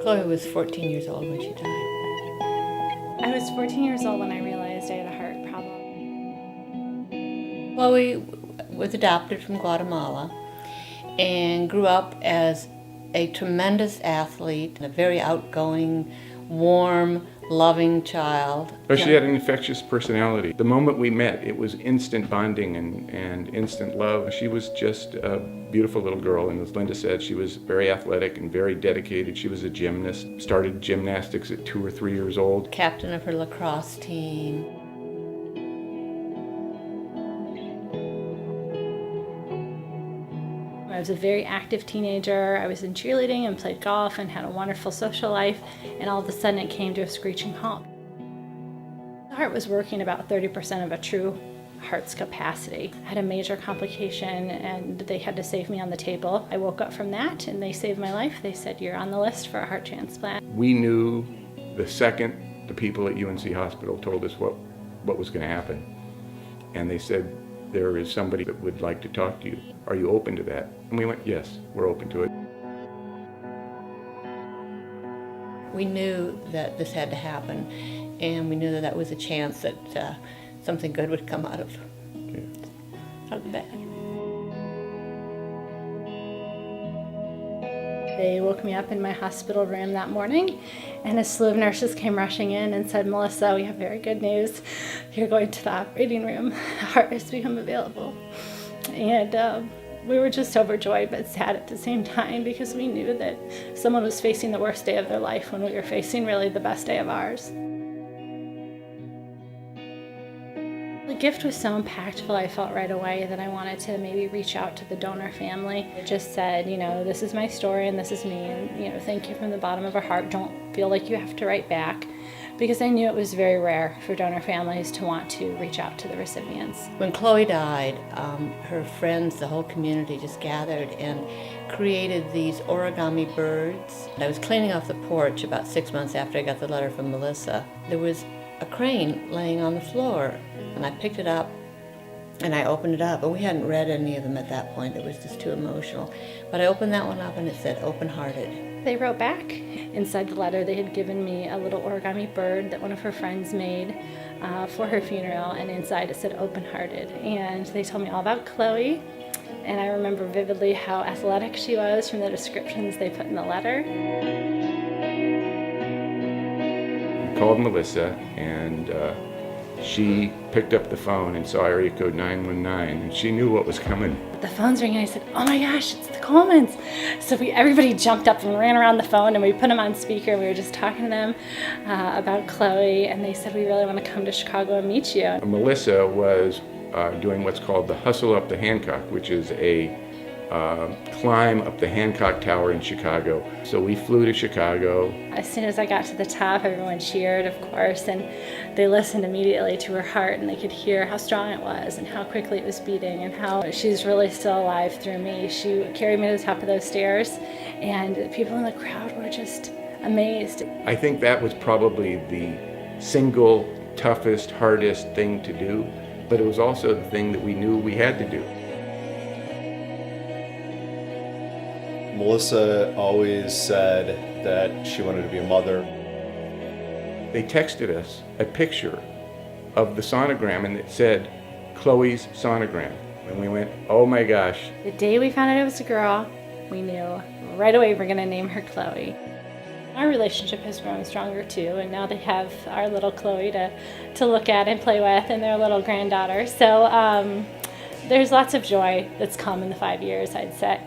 Chloe was 14 years old when she died. I was 14 years old when I realized I had a heart problem. Chloe was adopted from Guatemala and grew up as a tremendous athlete, a very outgoing, warm, loving child. But she had an infectious personality. The moment we met, it was instant bonding and instant love. She was just a beautiful little girl, and as Linda said, she was very athletic and very dedicated. She was a gymnast, started gymnastics at 2 or 3 years old. Captain of her lacrosse team. I was a very active teenager. I was in cheerleading and played golf and had a wonderful social life, and all of a sudden it came to a screeching halt. The heart was working about 30% of a true heart's capacity. I had a major complication and they had to save me on the table. I woke up from that and they saved my life. They said, "You're on the list for a heart transplant." We knew the second the people at UNC Hospital told us what was going to happen. And they said, "There is somebody that would like to talk to you. Are you open to that?" And we went, "Yes, we're open to it." We knew that this had to happen, and we knew that that was a chance that something good would come out of that. They woke me up in my hospital room that morning, and a slew of nurses came rushing in and said, "Melissa, we have very good news. You're going to the operating room. A heart has become available." And we were just overjoyed but sad at the same time, because we knew that someone was facing the worst day of their life when we were facing really the best day of ours. The gift was so impactful, I felt right away that I wanted to maybe reach out to the donor family. It just said, this is my story and this is me, and thank you from the bottom of our heart. Don't feel like you have to write back, because I knew it was very rare for donor families to want to reach out to the recipients. When Chloe died, her friends, the whole community just gathered and created these origami birds. I was cleaning off the porch about 6 months after I got the letter from Melissa. There was a crane laying on the floor, and I picked it up and I opened it up, but we hadn't read any of them at that point. It was just too emotional. But I opened that one up and it said open-hearted. They wrote back. Inside the letter, they had given me a little origami bird that one of her friends made for her funeral, and inside it said open-hearted. And they told me all about Chloe, and I remember vividly how athletic she was from the descriptions they put in the letter. Called Melissa, and she picked up the phone and saw area code 919, and she knew what was coming. The phone's ringing, and I said, "Oh my gosh, it's the Colemans." So everybody jumped up and ran around the phone, and we put them on speaker. We were just talking to them about Chloe, and they said, "We really want to come to Chicago and meet you." Melissa was doing what's called the Hustle Up the Hancock, which is a climb up the Hancock Tower in Chicago. So we flew to Chicago. As soon as I got to the top, everyone cheered, of course, and they listened immediately to her heart, and they could hear how strong it was and how quickly it was beating and how she's really still alive through me. She carried me to the top of those stairs, and the people in the crowd were just amazed. I think that was probably the single toughest, hardest thing to do, but it was also the thing that we knew we had to do. Melissa always said that she wanted to be a mother. They texted us a picture of the sonogram, and it said, "Chloe's sonogram." And we went, "Oh my gosh." The day we found out it was a girl, we knew right away we're going to name her Chloe. Our relationship has grown stronger too, and now they have our little Chloe to look at and play with, and their little granddaughter. So there's lots of joy that's come in the 5 years, I'd say.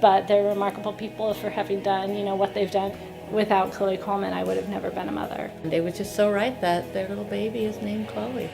But they're remarkable people for having done, what they've done. Without Chloe Coleman, I would have never been a mother. They were just so right that their little baby is named Chloe.